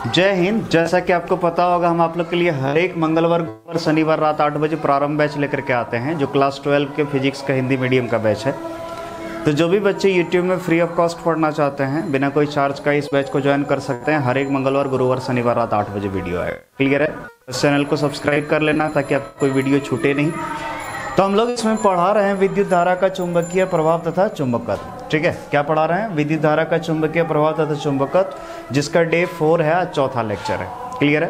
जय हिंद। जैसा कि आपको पता होगा, हम आप लोग के लिए हर एक मंगलवार और शनिवार रात 8 बजे प्रारंभ बैच लेकर के आते हैं, जो क्लास 12 के फिजिक्स का हिंदी मीडियम का बैच है। तो जो भी बच्चे YouTube में फ्री ऑफ कॉस्ट पढ़ना चाहते हैं, बिना कोई चार्ज का इस बैच को ज्वाइन कर सकते हैं। हर एक मंगलवार, गुरुवार, शनिवार रात 8 बजे वीडियो आएगा। क्लियर है? इस चैनल को सब्सक्राइब कर लेना ताकि आपको कोई वीडियो छूटे नहीं। तो हम लोग इसमें पढ़ा रहे हैं विद्युत धारा का चुंबकीय प्रभाव तथा चुंबकत्व। ठीक है, क्या पढ़ा रहे हैं? विद्युत धारा का चुंबकीय प्रभाव तथा चुंबकत्व, जिसका डे 4 है, आज चौथा लेक्चर है। क्लियर है?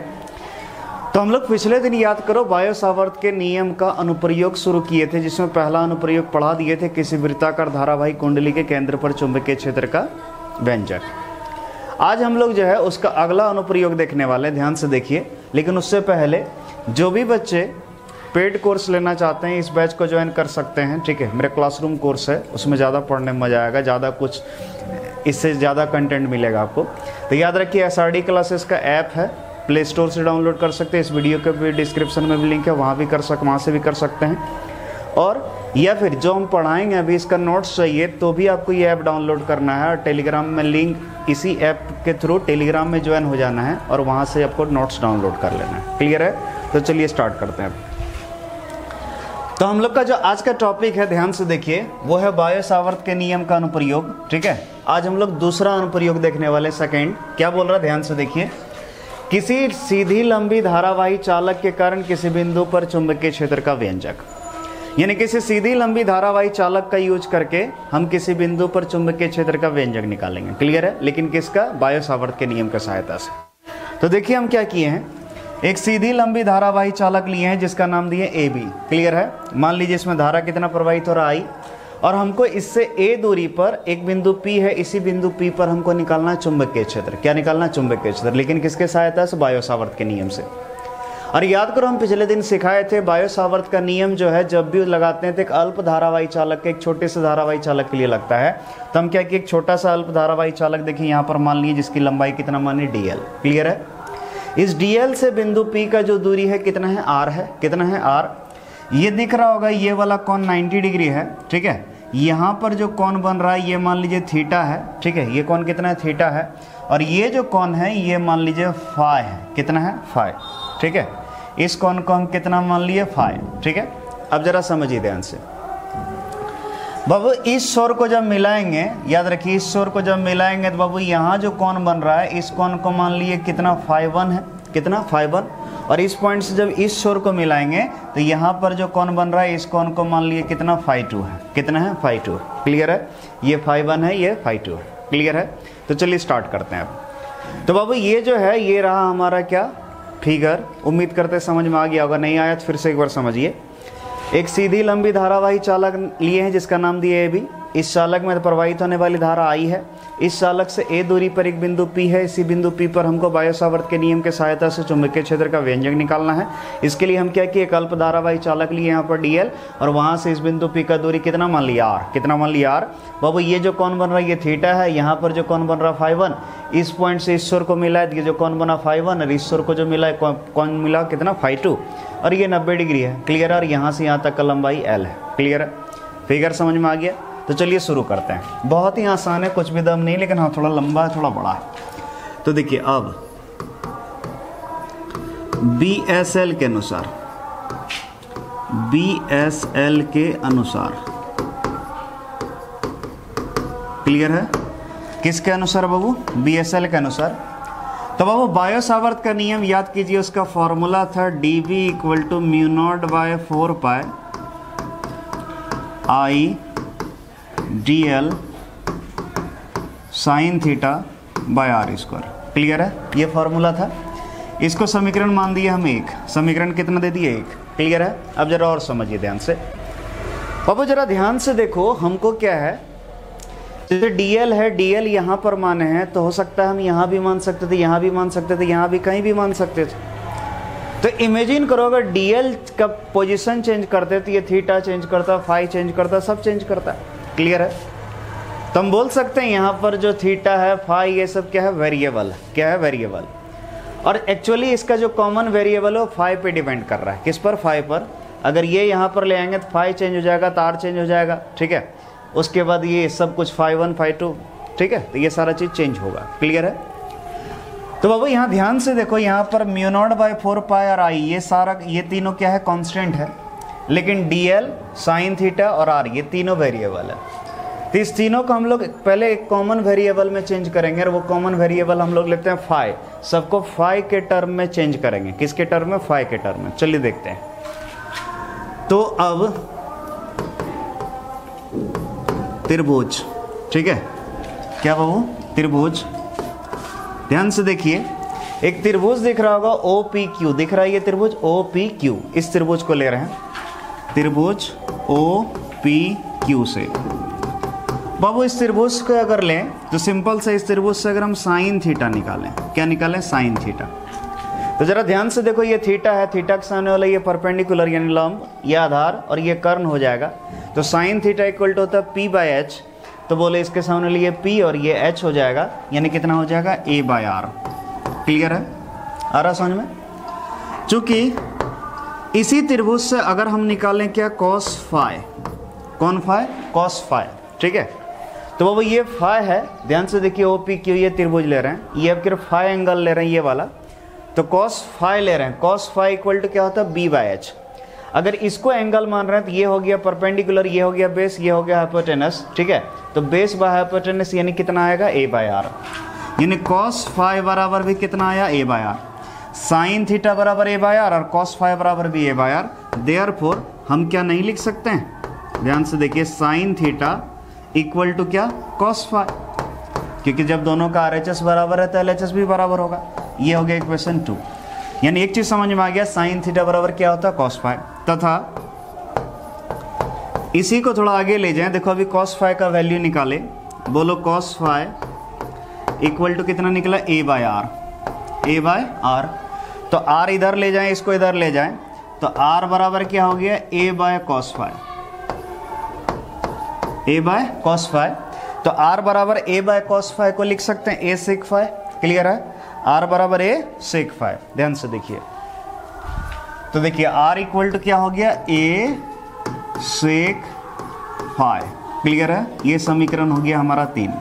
तो हम लोग पिछले दिन याद करो बायो सावर्त के नियम का अनुप्रयोग शुरू किए थे, जिसमें पहला अनुप्रयोग पढ़ा दिए थे, किसी वृत्ताकार धारावाही कुंडली के केंद्र पर चुंबकीय क्षेत्र का व्यंजक। आज हम लोग जो है उसका अगला अनुप्रयोग देखने वाले, ध्यान से देखिए। लेकिन उससे पहले जो भी बच्चे पेड कोर्स लेना चाहते हैं, इस बैच को ज्वाइन कर सकते हैं। ठीक है, मेरा क्लासरूम कोर्स है, उसमें ज़्यादा पढ़ने में मज़ा आएगा, ज़्यादा कुछ इससे ज़्यादा कंटेंट मिलेगा आपको। तो याद रखिए, SRD क्लासेस का ऐप है, प्ले स्टोर से डाउनलोड कर सकते हैं। इस वीडियो के भी डिस्क्रिप्शन में भी लिंक है, वहाँ से भी कर सकते हैं। और या फिर जो हम पढ़ाएंगे अभी, इसका नोट्स चाहिए तो भी आपको ये ऐप डाउनलोड करना है, और टेलीग्राम में लिंक, इसी ऐप के थ्रू टेलीग्राम में ज्वाइन हो जाना है और वहाँ से आपको नोट्स डाउनलोड कर लेना है। क्लियर है? तो चलिए स्टार्ट करते हैं। तो हम लोग का जो आज का टॉपिक है, ध्यान से देखिए, वो है बायो सावर्त के नियम का अनुप्रयोग। ठीक है, आज हम लोग दूसरा अनुप्रयोग देखने वाले, सेकेंड। क्या बोल रहा है, ध्यान से देखिए। किसी सीधी लंबी धारावाही चालक के कारण किसी बिंदु पर चुंबकीय क्षेत्र का व्यंजक, यानी किसी सीधी लंबी धारावाही चालक का यूज करके हम किसी बिंदु पर चुंबकीय क्षेत्र का व्यंजक निकालेंगे। क्लियर है? लेकिन किसका? बायो सावर्त के नियम की सहायता से। तो देखिए हम क्या किए हैं, एक सीधी लंबी धारावाही चालक लिए हैं जिसका नाम दिए AB। क्लियर है? मान लीजिए इसमें धारा कितना प्रवाहित हो रहा है, I, और हमको इससे A दूरी पर एक बिंदु P है, इसी बिंदु P पर हमको निकालना है चुंबकीय क्षेत्र। क्या निकालना? चुंबकीय क्षेत्र। लेकिन किसके सहायता से? बायो सावर्त के नियम से। और याद करो, हम पिछले दिन सिखाए थे, बायो सावर्त का नियम जो है जब भी लगाते हैं तो एक अल्प धारावाही चालक के, एक छोटे से धारावाही चालक के लिए लगता है। तो हम क्या किए, एक छोटा सा अल्प धारावाही चालक देखिए यहाँ पर मान लीजिए, जिसकी लंबाई कितना मानिए DL। क्लियर है? इस DL से बिंदु P का जो दूरी है कितना है? R है। कितना है? R। ये दिख रहा होगा, ये वाला कोण 90 डिग्री है। ठीक है, यहाँ पर जो कोण बन रहा है ये मान लीजिए थीटा है। ठीक है, ये कोण कितना है? थीटा है। और ये जो कोण है ये मान लीजिए फाई है। कितना है? फाई। ठीक है, इस कोण को हम कितना मान लिए? फाई। ठीक है, अब जरा समझिए ध्यान से बाबू। इस छोर को जब मिलाएंगे, याद रखिए, इस छोर को जब मिलाएंगे तो बाबू यहाँ जो कोण बन रहा है, इस कोण को मान लिए कितना? फाई 1 है। कितना? फाई 1। और इस पॉइंट से जब इस छोर को मिलाएंगे तो यहाँ पर जो कोण बन रहा है, इस कोण को मान लिए कितना? फाई 2 है। कितना है? फाई 2। क्लियर है? ये फाई 1 है, ये फाई 2 है। क्लियर है? तो चलिए स्टार्ट करते हैं अब। तो बाबू ये जो है, ये रहा हमारा क्या? फिगर। उम्मीद करते समझ में आ गया होगा, नहीं आया तो फिर से एक बार समझिए। एक सीधी लंबी धारावाही चालक लिए हैं जिसका नाम दिया AB। इस चालक में प्रवाहित होने वाली धारा I है। इस चालक से A दूरी पर एक बिंदु P है, इसी बिंदु P पर हमको बायो सावर्त के नियम के सहायता से चुंबकीय क्षेत्र का व्यंजक निकालना है। इसके लिए हम क्या किए, एक अल्प धारावाही चालक लिए यहाँ पर DL, और वहाँ से इस बिंदु P का दूरी कितना मान लिया? R। कितना मान लिया? R। बाबू ये जो कोण बन रहा है ये थीटा है, यहाँ पर जो कोण बन रहा है फाई 1, इस पॉइंट से इस छोर को मिला है, ये जो कोण बना फाई 1, और इस छोर को जो मिला है कोण मिला कितना? फाई 2, और ये 90 डिग्री है। क्लियर है? और यहाँ से यहाँ तक का लंबाई L है। क्लियर है? फिगर समझ में आ गया? तो चलिए शुरू करते हैं। बहुत ही आसान है, कुछ भी दम नहीं, लेकिन हाँ थोड़ा लंबा है, थोड़ा बड़ा है। तो देखिए अब BSL के अनुसार, BSL के अनुसार, क्लियर है? किसके अनुसार बाबू? BSL के अनुसार। तो बाबू बायो सावर्त का नियम याद कीजिए, उसका फॉर्मूला था dV = μ0/4π I DL sin θ/r²। Clear है? ये फॉर्मूला था। इसको समीकरण मान दिया हम 1। समीकरण कितना दे दिए? 1। क्लियर है? अब जरा और समझिए ध्यान से बाबू, जरा ध्यान से देखो, हमको क्या है, जैसे DL है, DL यहाँ पर माने हैं, तो हो सकता है हम यहाँ भी मान सकते थे, यहाँ भी मान सकते थे, यहाँ भी कहीं भी मान सकते थे। तो इमेजिन करो, अगर DL का पोजीशन चेंज करते तो ये थीटा चेंज करता, फाई चेंज करता, सब चेंज करता। क्लियर है? तो हम बोल सकते हैं यहाँ पर जो थीटा है, फाई, ये सब क्या है? वेरिएबल। क्या है? वेरिएबल। और एक्चुअली इसका जो कॉमन वेरिएबल है वो फाई पे डिपेंड कर रहा है। किस पर? फाई पर। अगर ये यहाँ पर ले आएंगे तो फाई चेंज हो जाएगा, तार चेंज हो जाएगा। ठीक है, उसके बाद ये सब कुछ फाई 1 फाई 2। ठीक है, तो ये सारा चीज़ चेंज होगा। क्लियर है? तो बाबू यहाँ ध्यान से देखो, यहाँ पर म्यू नॉट बाई 4 पाई और आई, ये सारा ये तीनों क्या है, कांस्टेंट है। लेकिन dl साइन थीटा और r ये तीनों वेरिएबल है। तो इस तीनों को हम लोग पहले एक कॉमन वेरिएबल में चेंज करेंगे, और वो कॉमन वेरिएबल हम लोग लेते हैं फाई। सबको फाई के टर्म में चेंज करेंगे। किसके टर्म में? फाई के टर्म में। चलिए देखते हैं। तो अब त्रिभुज, ठीक है, क्या बाबू? त्रिभुज। ध्यान से देखिए, एक त्रिभुज दिख रहा होगा OPQ, दिख रहा है ये त्रिभुज OPQ। इस त्रिभुज को ले रहे हैं, त्रिभुज OPQ से। बाबू इस त्रिभुज को अगर लें तो सिंपल से इस त्रिभुज से अगर हम साइन थीटा निकालें, क्या निकालें? Sine theta. तो जरा ध्यान से देखो, ये थीटा है, थीटा के सामने वाला ये परपेंडिकुलर यानी लंब, ये आधार और ये कर्ण हो जाएगा। तो साइन थीटा इक्वल टू होता है P/H। तो बोले इसके सामने लिए P और ये H हो जाएगा, यानी कितना हो जाएगा? A/R। क्लियर है? आ रहा समझ में? चूंकि इसी त्रिभुज से अगर हम निकालें क्या? Cos phi. कौन फाई? Cos phi. ठीक है, तो बाबू ये फाई है। ध्यान से देखिए, OPQ ये त्रिभुज ले रहे हैं, ये अब फिर फाई एंगल ले रहे हैं, ये वाला। तो कॉस फाई ले रहे हैं, कॉस फाई इक्वल टू क्या होता है? B/H। अगर इसको एंगल मान रहे हैं तो ये हो गया परपेंडिकुलर, ये हो गया बेस, ये हो गया हाइपोटेनस। ठीक है, तो बेस बाय हाइपोटेनस यानी कितना आएगा? A/R। यानी कॉस फाई बराबर भी कितना आया? A/R। साइन थीटा बराबर A/R और कॉस फाई बराबर भी A/R। देयरफॉर हम क्या नहीं लिख सकते हैं? ध्यान से देखिए, साइन थीटा इक्वल टू क्या? Cos phi. क्योंकि जब दोनों का RHS बराबर है तो LHS भी बराबर होगा। ये हो गया इक्वेशन 2। यानी एक चीज समझ में आ गया, साइन थीटा बराबर क्या होता है? Cos phi. तथा इसी को थोड़ा आगे ले जाएं, देखो अभी कॉस फाई का वैल्यू निकाले, बोलो कॉस फाई इक्वल टू कितना निकला? A/R। A/R। तो R इधर ले जाएं, इसको इधर ले जाएं, तो R बराबर क्या हो गया? A/cos phi. A/cos phi. तो R बराबर A/cos फाई को लिख सकते हैं A sec फाई। क्लियर है? R बराबर A sec फाई। ध्यान से देखिए, तो देखिए R इक्वल टू क्या हो गया? A sec phi. क्लियर है? ये समीकरण हो गया हमारा 3।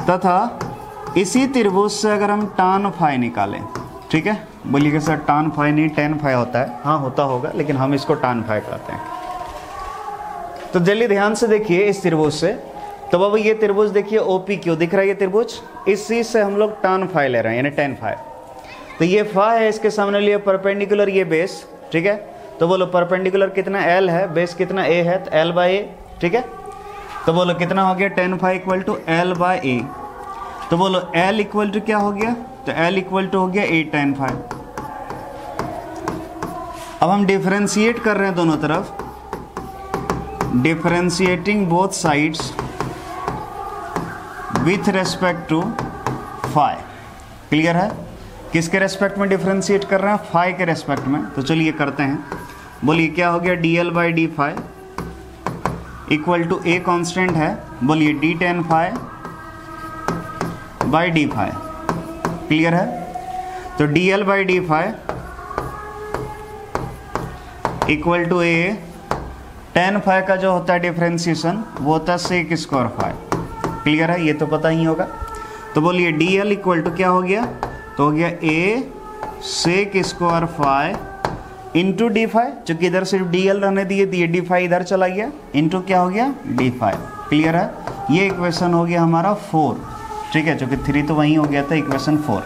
तथा इसी त्रिभुज से अगर हम tan फाई निकालें, ठीक है, बोलिएगा सर tan फाई नहीं tan फाई होता है। हाँ होता होगा, लेकिन हम इसको tan फाई कहते हैं। तो जल्दी ध्यान से देखिए इस त्रिभुज से, तो बाबू ये त्रिभुज देखिए OPQ दिख रहा है, ये त्रिभुज, इस चीज से हम लोग tan फाई ले रहे हैं, यानी tan फाई। तो ये फाई है, इसके सामने लिए परपेंडिकुलर ये बेस। ठीक है, तो बोलो परपेंडिकुलर कितना? L है, बेस कितना? A है, तो L/A। ठीक है, तो बोलो कितना हो गया? tan phi equal to L/A। तो बोलो L इक्वल टू क्या हो गया? तो L इक्वल टू हो गया A tan फाई। अब हम डिफरेंशिएट कर रहे हैं दोनों तरफ, differentiating both sides with respect to phi. Clear है? किसके रेस्पेक्ट में डिफरेंशिएट कर रहे हैं? फाई के रेस्पेक्ट में। तो चलिए करते हैं। बोलिए क्या हो गया? dl/d phi equal to A constant है, बोलिए d tan phi by d phi. Clear है? तो dl/d phi equal to A tan phi का जो होता है डिफरेंशिएशन वो होता है sec स्क्वायर फाई। क्लियर है? ये तो पता ही होगा। तो बोलिए dl इक्वल टू क्या हो गया? तो हो गया A sec square phi into D phi, चूंकि इधर सिर्फ dl रहने दिए, डी फाई इधर चला गया, इंटू क्या हो गया? D phi. क्लियर है? ये इक्वेशन हो गया हमारा 4। ठीक है, चूंकि 3 तो वहीं हो गया था, इक्वेशन 4।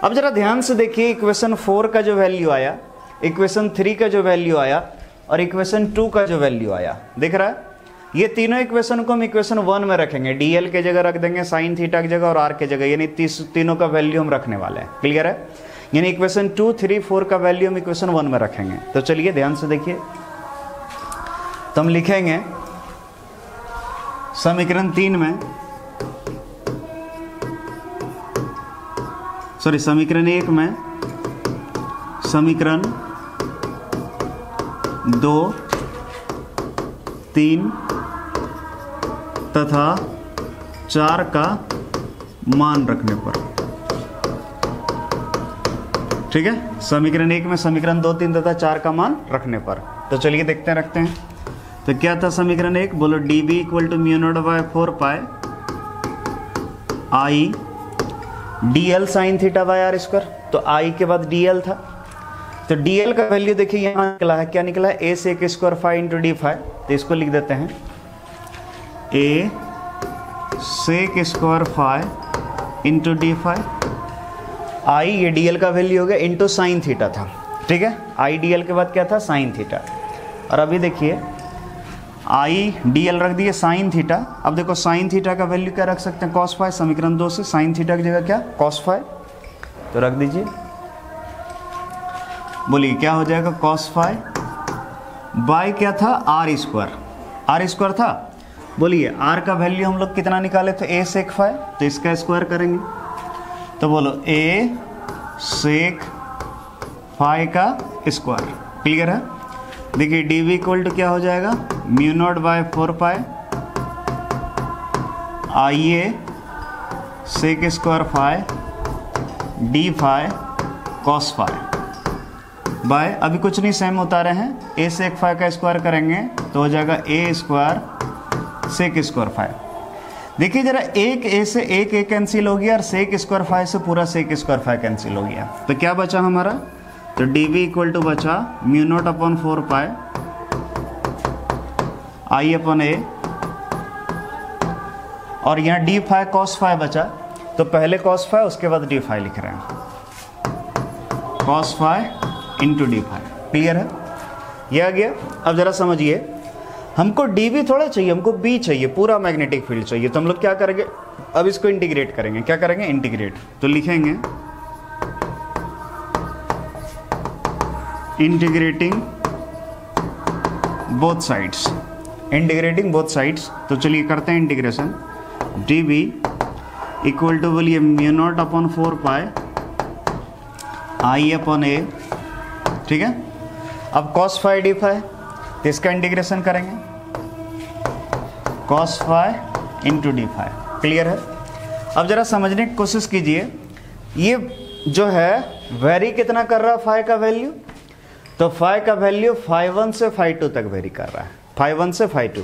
अब जरा ध्यान से देखिए, इक्वेशन 4 का जो वैल्यू आया, इक्वेशन 3 का जो वैल्यू आया और इक्वेशन 2 का जो वैल्यू आया, दिख रहा है? ये तीनों इक्वेशन को हम इक्वेशन 1 में रखेंगे, dl के जगह रख देंगे, साइन थीटा की जगह और r के जगह, यानी तीनों का वैल्यू हम रखने वाले हैं। क्लियर है? यानी इक्वेशन 2, 3, 4 का वैल्यू हम इक्वेशन 1 में रखेंगे। तो चलिए ध्यान से देखिए, तो हम लिखेंगे समीकरण 3 में, सॉरी समीकरण 1 में समीकरण 2, 3 तथा 4 का मान रखने पर। ठीक है, समीकरण 1 में समीकरण 2, 3 तथा 4 का मान रखने पर। तो चलिए देखते हैं, रखते हैं। तो क्या था समीकरण 1? बोलो dB equal to mu naught by 4 pi I dl sine theta by R square, तो आई के बाद dl था, तो dl का वैल्यू देखिए यहाँ निकला है, क्या निकला है, a sec square phi into D phi, तो इसको लिख देते हैं a sec square phi into D phi, I ये dl का वैल्यू हो गया इंटू साइन थीटा था, ठीक है, आई dl के बाद क्या था, साइन थीटा। और अभी देखिए आई dl रख दिए साइन थीटा, अब देखो साइन थीटा का वैल्यू क्या रख सकते हैं, कॉस फाई, समीकरण 2 से साइन थीटा की जगह क्या, कॉस फाई, तो रख दीजिए, बोलिए क्या हो जाएगा, कॉस फाई बाय क्या था, आर स्क्वायर था, बोलिए आर का वैल्यू हम लोग कितना निकाले थे, a सेक फाई, तो इसका स्क्वायर करेंगे, तो बोलो a सेक फाई का स्क्वायर, क्लियर है। देखिए dv इक्वल टू क्या हो जाएगा, mu naught by 4 pi I A sec square phi D phi cos phi by, अभी कुछ नहीं सेम उतारे हैं, a सेक फाई का स्क्वायर करेंगे तो हो जाएगा a square sec square phi. देखिए जरा एक a से एक a कैंसिल हो गया और सेक स्क्वायर फाई से पूरा सेक स्क्वायर फाई कैंसिल हो गया, तो क्या बचा हमारा, तो dv इक्वल टू बचा mu naught upon 4 pi I upon ए, और यहाँ डी फाई कॉस फाई बचा, तो पहले कॉस फाई उसके बाद डी फाई लिख रहे हैं, cos phi into D phi, clear है, ये आ गया। अब जरा समझिए, हमको dv थोड़ा चाहिए, हमको b चाहिए, पूरा मैग्नेटिक फील्ड चाहिए, तो हम लोग क्या करेंगे, अब इसको इंटीग्रेट करेंगे, क्या करेंगे, इंटीग्रेट, तो लिखेंगे integrating both sides, integrating both sides, तो चलिए करते हैं इंटीग्रेशन, dv इक्वल टू बोलिए mu naught upon 4 pi I upon ए, ठीक है। अब कॉस फाई डी फाई, तो इसका इंटीग्रेशन करेंगे, cos phi into D phi, clear है। अब जरा समझने की कोशिश कीजिए, ये जो है वेरी कितना कर रहा है फाई का वैल्यू, तो फाई का वैल्यू फाई 1 से फाई 2 तक वेरी कर रहा है, फाई 1 से फाई 2।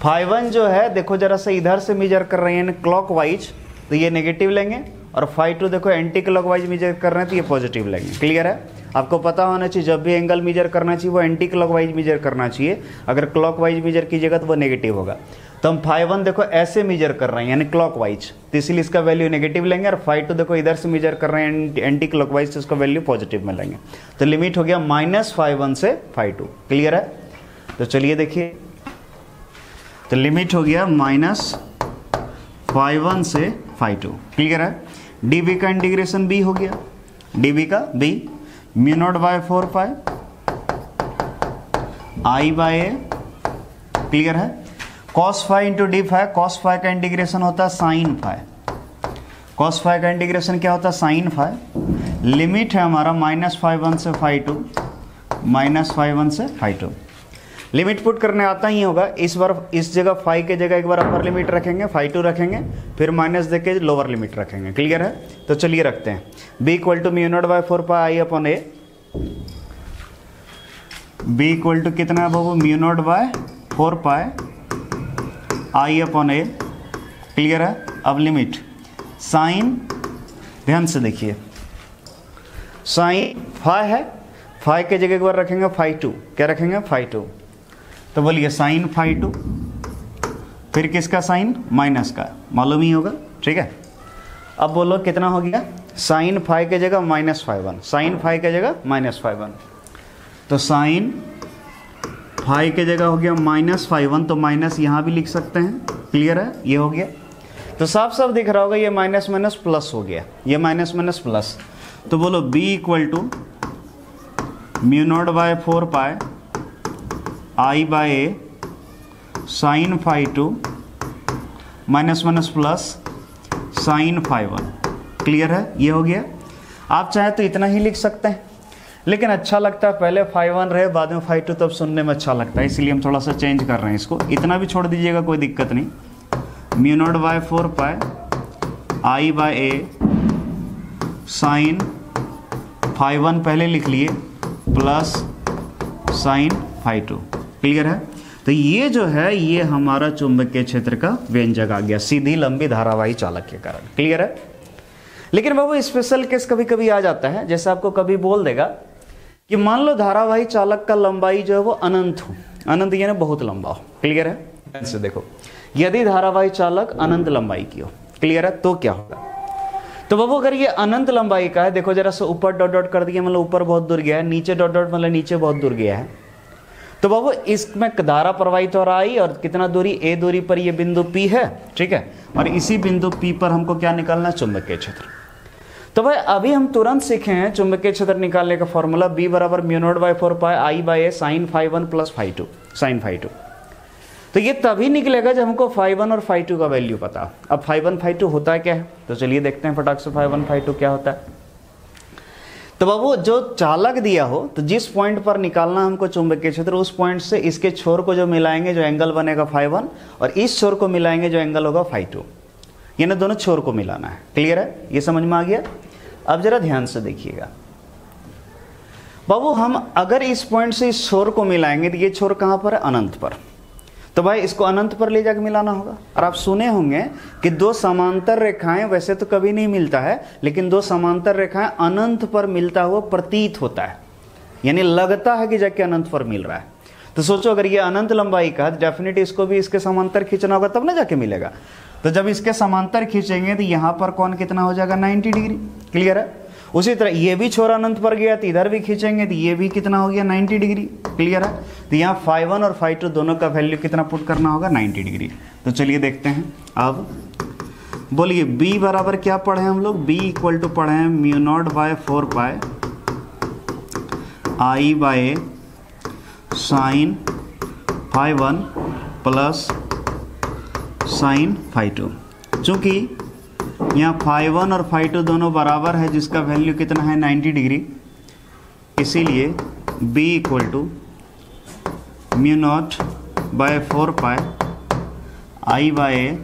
फाई 1 जो है देखो जरा से इधर से मेजर कर रहे हैं क्लॉक वाइज, तो ये नेगेटिव लेंगे, और फाई 2 देखो एंटी क्लॉक वाइज मेजर कर रहे हैं तो ये पॉजिटिव लेंगे, क्लियर है। आपको पता होना चाहिए जब भी एंगल मेजर करना चाहिए वो एंटी क्लॉक वाइज मेजर करना चाहिए, अगर क्लॉक वाइज मेजर कीजिएगा तो वो नेगेटिव होगा। तो हम फाई 1 देखो ऐसे मेजर कर रहे हैं यानी क्लॉक वाइज, तो इसलिए इसका वैल्यू नेगेटिव लेंगे, और फाई 2 देखो इधर से मेजर कर रहे हैं एंटी क्लॉक वाइज, तो इसका वैल्यू पॉजिटिव में लेंगे, तो लिमिट हो गया माइनस फाई 1 से फाई 2, क्लियर है। तो चलिए देखिए, तो लिमिट हो गया माइनस फाई 1 से फाई 2, क्लियर है। dv का इंटीग्रेशन b हो गया, dv का b mu naught by 4 pi I by a, clear है। Cos phi into D phi, cos phi का इंटीग्रेशन होता है साइन फाई, कॉस फाई का इंटीग्रेशन क्या होता है, साइन फाई। लिमिट है हमारा माइनस फाई 1 से फाई 2, माइनस फाई 1 से फाई 2। लिमिट पुट करने आता ही होगा, इस बार इस जगह फाई के जगह एक बार अपर लिमिट रखेंगे, फाई 2 रखेंगे, फिर माइनस देके लोअर लिमिट रखेंगे, क्लियर है। तो चलिए रखते हैं, b equal to mu naught by 4 pi I upon a, b equal to कितना है बाबू, mu naught by 4 pi I upon a, clear है। अब लिमिट साइन, ध्यान से देखिए, साइन फाई है, फाई के जगह एक बार रखेंगे फाई 2, क्या रखेंगे फाई 2, तो बोलिए साइन फाई 2, फिर किसका साइन, माइनस का, मालूम ही होगा, ठीक है। अब बोलो कितना हो गया, साइन फाई के जगह माइनस फाई 1, साइन फाई के जगह माइनस फाई 1, तो साइन फाई के जगह हो गया माइनस फाई 1, तो माइनस यहाँ भी लिख सकते हैं, क्लियर है, ये हो गया। तो साफ साफ दिख रहा होगा ये माइनस माइनस प्लस हो गया, ये माइनस माइनस प्लस, तो बोलो b equal to mu naught by 4 pi I by a sine phi 2 minus minus plus sine phi 1, clear है, ये हो गया। आप चाहे तो इतना ही लिख सकते हैं, लेकिन अच्छा लगता है पहले फाई 1 रहे बाद में फाई 2, तब सुनने में अच्छा लगता है, इसलिए हम थोड़ा सा चेंज कर रहे हैं इसको, इतना भी छोड़ दीजिएगा कोई दिक्कत नहीं। Mu naught by 4 pi I by a sine phi 1 पहले लिख लिए प्लस साइन फाई 2, क्लियर है। तो ये जो है ये हमारा चुंबकीय क्षेत्र का व्यंजक आ गया, सीधी लंबी धारावाही चालक के कारण, क्लियर है। लेकिन बाबू स्पेशल केस कभी कभी आ जाता है, जैसे आपको कभी बोल देगा कि मान लो धारावाही चालक का लंबाई जो है वो अनंत हो, अनंत यानी बहुत लंबा हो। क्लियर है? ऐसे देखो, यदि धारावाही चालक अनंत लंबाई की हो, क्लियर है, तो क्या होगा? तो बाबू अगर ये अनंत लंबाई का है, देखो जरा सा ऊपर डॉट डॉट कर दिया, मतलब ऊपर बहुत दूर गया है, नीचे डॉट डॉट मतलब नीचे बहुत दूर गया है। तो बाबू इसमें धारा प्रवाहित हो रहा है और कितना दूरी, ए दूरी पर ये बिंदु P है, ठीक है, और इसी बिंदु P पर हमको क्या निकालना है? चुंबकीय क्षेत्र। तो भाई अभी हम तुरंत सीखे हैं चुंबकीय क्षेत्र निकालने का फॉर्मूला, B बराबर μ0/4 pi I by A sine φ1 plus φ2 sine φ2। तो ये तभी निकलेगा जब हमको φ1 और φ2 का वैल्यू पता। अब φ1 φ2 होता है क्या है, तो चलिए देखते हैं फटाक से φ1 φ2 क्या होता है। तो बाबू जो चालक दिया हो, तो जिस पॉइंट पर निकालना हमको चुंबकीय क्षेत्र, उस पॉइंट से इसके छोर को जो मिलाएंगे, जो एंगल बनेगा φ1, और इस छोर को मिलाएंगे जो एंगल होगा φ2, यानी दोनों छोर को मिलाना है। क्लियर है? ये समझ में आ गया? अब जरा ध्यान से देखिएगा बाबू, हम अगर इस पॉइंट से इस छोर को मिलाएंगे तो ये छोर कहां पर है? अनंत पर। तो भाई इसको अनंत पर ले जाकर मिलाना होगा। और आप सुने होंगे कि दो समांतर रेखाएं वैसे तो कभी नहीं मिलता है, लेकिन दो समांतर रेखाएं अनंत पर मिलता हुआ प्रतीत होता है, यानी लगता है कि जाके अनंत पर मिल रहा है। तो सोचो अगर ये अनंत लंबाई का, डेफिनेटली इसको भी इसके समांतर खींचना होगा तब ना जाके मिलेगा। तो जब इसके समांतर खींचेंगे तो यहाँ पर कौन कितना हो जाएगा? 90 डिग्री। क्लियर है? उसी तरह ये भी छोर अनंत पर गया तो इधर भी खींचेंगे तो ये भी कितना हो गया? 90 डिग्री। क्लियर है? तो यहाँ φ1 और φ2 दोनों का वैल्यू कितना पुट करना होगा? 90 डिग्री। तो चलिए देखते हैं। अब बोलिए B बराबर क्या पढ़े हम लोग? B इक्वल टू पढ़े हैं μ0/4 pi I by A sine φ1 plus sine φ2। चूंकि यहाँ φ1 और φ2 दोनों बराबर है, जिसका वैल्यू कितना है? 90 डिग्री, इसीलिए B equal to μ0/4 pi I by A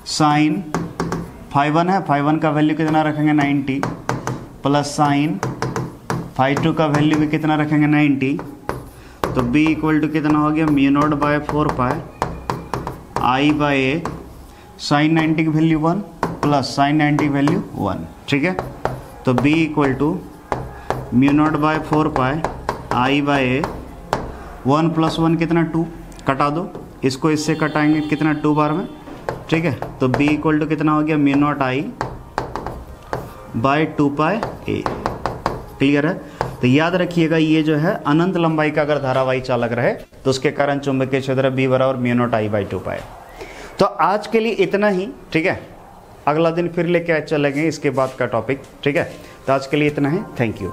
sine φ1 है, φ1 का वैल्यू कितना रखेंगे? 90, प्लस साइन φ2 का वैल्यू भी कितना रखेंगे? 90। तो B इक्वल टू कितना हो गया? μ0/4 pi I by A sign 90 की वैल्यू 1 प्लस साइन 90 की वैल्यू 1। ठीक है? तो B equal to μ0/4 pi I by A 1 plus 1 कितना? 2। कटा दो, इसको इससे कटाएंगे कितना? 2 बार में। ठीक है? तो B इक्वल टू कितना हो गया? μ0I by 2 pi A. Clear है? तो याद रखिएगा ये जो है अनंत लंबाई का अगर धारावाही चालक रहे तो उसके कारण चुंबकीय क्षेत्र B बराबर μ0I बाई 2 पाई। तो आज के लिए इतना ही। ठीक है? अगला दिन फिर लेके चलेंगे इसके बाद का टॉपिक। ठीक है? तो आज के लिए इतना है। Thank you.